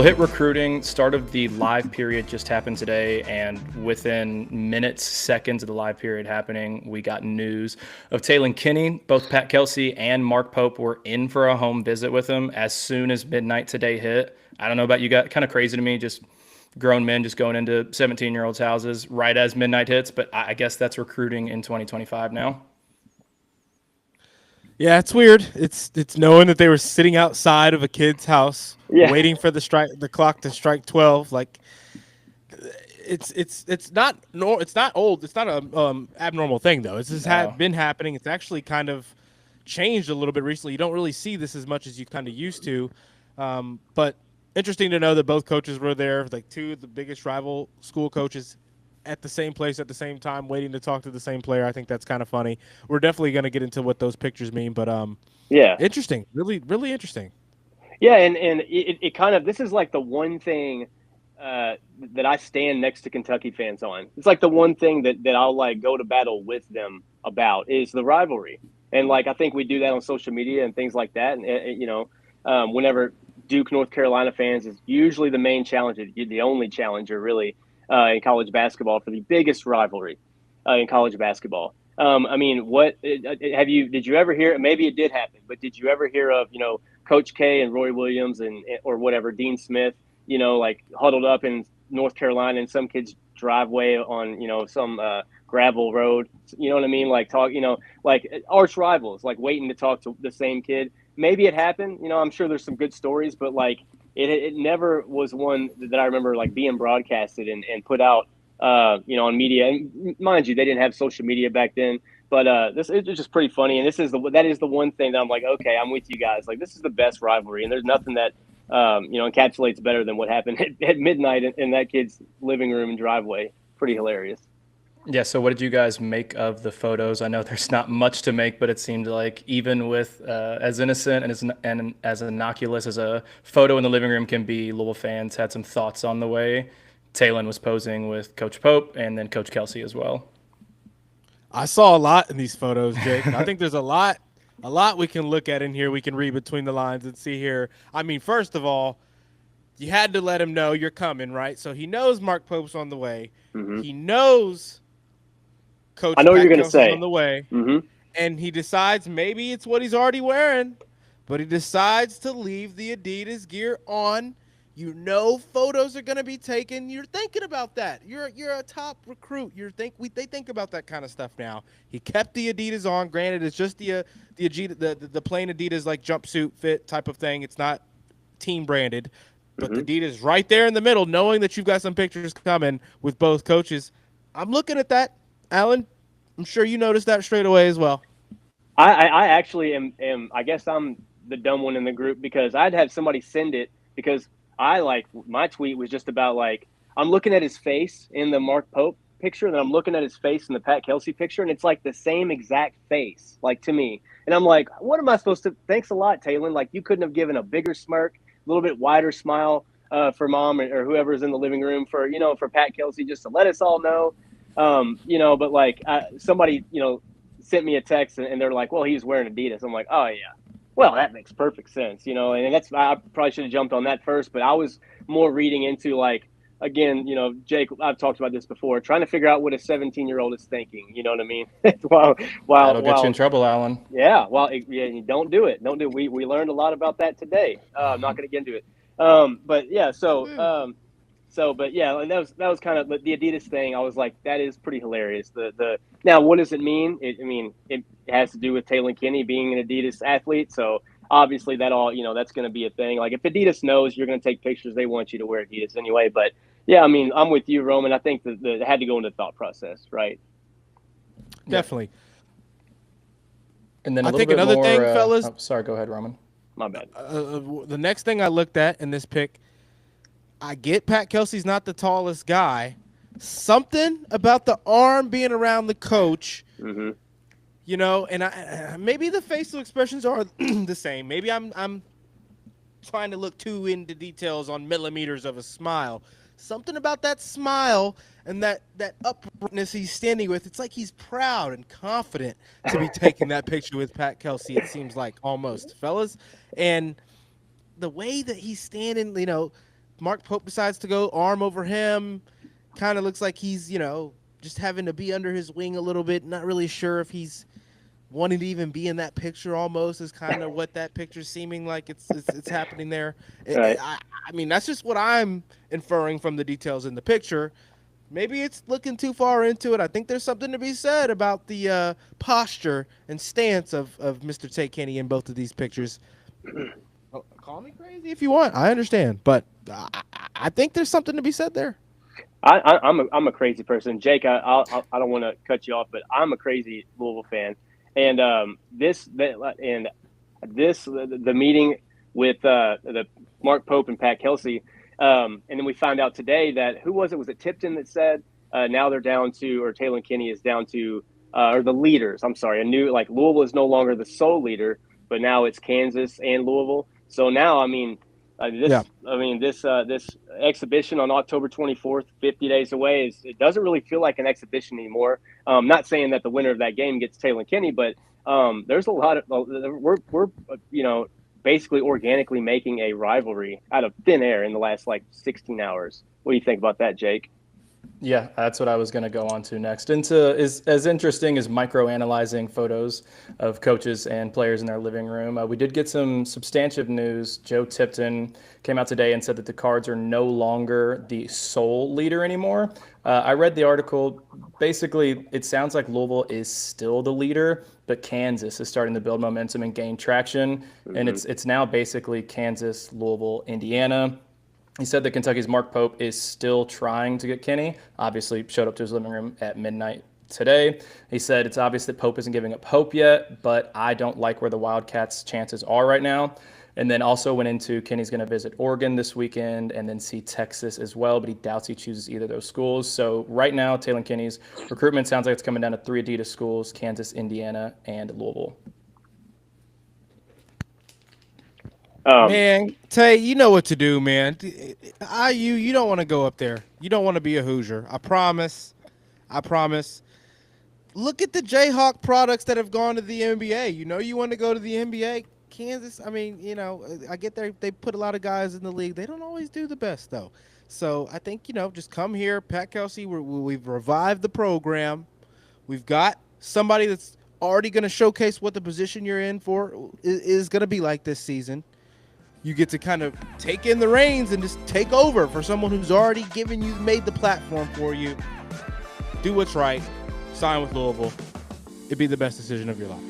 We'll hit recruiting. Start of the live period just happened today, and within minutes, seconds of the live period happening, we got news of Taylen Kinney. Both Pat Kelsey and Mark Pope were in for a home visit with him as soon as midnight today hit. I don't know about you guys, kind of crazy to me, just grown men just going into 17-year-olds' houses right as midnight hits, but I guess that's recruiting in 2025 now. Yeah, it's weird. It's knowing that they were sitting outside of a kid's house, waiting for the clock to strike 12. Like, it's not old. It's not a abnormal thing though. It's just been happening. It's actually kind of changed a little bit recently. You don't really see this as much as you kind of used to, but interesting to know that both coaches were there. Like two of the biggest rival school coaches at the same place at the same time, waiting to talk to the same player. I think that's kind of funny. We're definitely going to get into what those pictures mean, but interesting, really, really interesting. Yeah, and it kind of, this is like the one thing that I stand next to Kentucky fans on. It's like the one thing that I'll like go to battle with them about is the rivalry, and like I think we do that on social media and things like that. And whenever Duke, North Carolina fans is usually the main challenger, the only challenger really. In college basketball for the biggest rivalry in college basketball. I mean, did you ever hear, maybe it did happen, but did you ever hear of, Coach K and Roy Williams or whatever, Dean Smith, like huddled up in North Carolina in some kid's driveway on, some gravel road, you know what I mean? Like like arch rivals, like waiting to talk to the same kid. Maybe it happened, I'm sure there's some good stories, but like, it never was one that I remember like being broadcasted and put out, on media. And mind you, they didn't have social media back then. But it's just pretty funny. And that is the one thing that I'm like, okay, I'm with you guys. Like this is the best rivalry, and there's nothing that encapsulates better than what happened at midnight in that kid's living room and driveway. Pretty hilarious. Yeah, so what did you guys make of the photos? I know there's not much to make, but it seemed like even with as innocent and as innocuous as a photo in the living room can be, Louisville fans had some thoughts on the way Taylen was posing with Coach Pope and then Coach Kelsey as well. I saw a lot in these photos, Jake. I think there's a lot we can look at in here. We can read between the lines and see here. I mean, first of all, you had to let him know you're coming, right? So he knows Mark Pope's on the way. Mm-hmm. He knows Coach I know what Pat you're going to say on the way, and he decides maybe it's what he's already wearing, but he decides to leave the Adidas gear on. Photos are going to be taken. You're thinking about that. You're a top recruit. They think about that kind of stuff now. He kept the Adidas on. Granted, it's just the plain Adidas like jumpsuit fit type of thing. It's not team branded, but the Adidas right there in the middle, knowing that you've got some pictures coming with both coaches. I'm looking at that. Alan, I'm sure you noticed that straight away as well. I actually am. I guess I'm the dumb one in the group because I'd have somebody send it because my tweet was just about like I'm looking at his face in the Mark Pope picture, and then I'm looking at his face in the Pat Kelsey picture, and it's like the same exact face, like to me. And I'm like, what am I supposed to? Thanks a lot, Taylen. Like you couldn't have given a bigger smirk, a little bit wider smile for mom or whoever's in the living room for Pat Kelsey just to let us all know. But like somebody, sent me a text and they're like, well, he was wearing Adidas. I'm like, oh yeah, well, that makes perfect sense, and I probably should have jumped on that first, but I was more reading into like, again, Jake, I've talked about this before, trying to figure out what a 17-year-old is thinking, you know what I mean? That'll get you in trouble, Alan. Yeah. Well, don't do it. Don't do it. We learned a lot about that today. I'm not going to get into it. But yeah, but yeah, and that was kind of the Adidas thing. I was like, that is pretty hilarious. Now, what does it mean? It has to do with Taylen Kinney being an Adidas athlete. So obviously that all, that's going to be a thing. Like if Adidas knows you're going to take pictures, they want you to wear Adidas anyway. But yeah, I'm with you, Roman. I think that it had to go into the thought process, right? Definitely. And then I think another thing, fellas. Sorry, go ahead, Roman. My bad. The next thing I looked at in this pic, I get Pat Kelsey's not the tallest guy. Something about the arm being around the coach, and maybe the facial expressions are the same. Maybe I'm trying to look too into details on millimeters of a smile. Something about that smile and that uprightness he's standing with, it's like he's proud and confident to be taking that picture with Pat Kelsey, it seems like almost, fellas. And the way that he's standing, Mark Pope decides to go arm over him. Kind of looks like he's, just having to be under his wing a little bit. Not really sure if he's wanting to even be in that picture. Almost is kind of what that picture's seeming like it's happening there. Right. I mean, that's just what I'm inferring from the details in the picture. Maybe it's looking too far into it. I think there's something to be said about the posture and stance of Mr. Tay Kinney in both of these pictures. Call me crazy if you want. I understand, but I think there's something to be said there. I'm a crazy person, Jake. I don't want to cut you off, but I'm a crazy Louisville fan, and the meeting with the Mark Pope and Pat Kelsey, and then we found out today that who was it? Was it Tipton that said now they're down to, or Taylen Kinney is down to, or the leaders? I'm sorry, Louisville is no longer the sole leader, but now it's Kansas and Louisville. So now, I mean. This exhibition on October 24th, 50 days away, it doesn't really feel like an exhibition anymore. Not saying that the winner of that game gets Taylen Kinney, but there's a lot of we're basically organically making a rivalry out of thin air in the last 16 hours. What do you think about that, Jake? Yeah, that's what I was going to go on to next. Into is as interesting as micro-analyzing photos of coaches and players in their living room. We did get some substantive news. Joe Tipton came out today and said that the Cards are no longer the sole leader anymore. I read the article. Basically, it sounds like Louisville is still the leader, but Kansas is starting to build momentum and gain traction. Mm-hmm. And it's now basically Kansas, Louisville, Indiana. He said that Kentucky's Mark Pope is still trying to get Kinney. Obviously, showed up to his living room at midnight today. He said it's obvious that Pope isn't giving up hope yet, but I don't like where the Wildcats' chances are right now. And then also went into Kinney's going to visit Oregon this weekend and then see Texas as well, but he doubts he chooses either of those schools. So right now, Taylen Kinney's recruitment sounds like it's coming down to 3 Adidas schools: Kansas, Indiana, and Louisville. Man, Tay, you know what to do, man. You don't want to go up there. You don't want to be a Hoosier. I promise. Look at the Jayhawk products that have gone to the NBA. You want to go to the NBA. Kansas, I get there. They put a lot of guys in the league. They don't always do the best, though. So I think, just come here. Pat Kelsey, we've revived the program. We've got somebody that's already going to showcase what the position you're in for is going to be like this season. You get to kind of take in the reins and just take over for someone who's already made the platform for you. Do what's right. Sign with Louisville. It'd be the best decision of your life.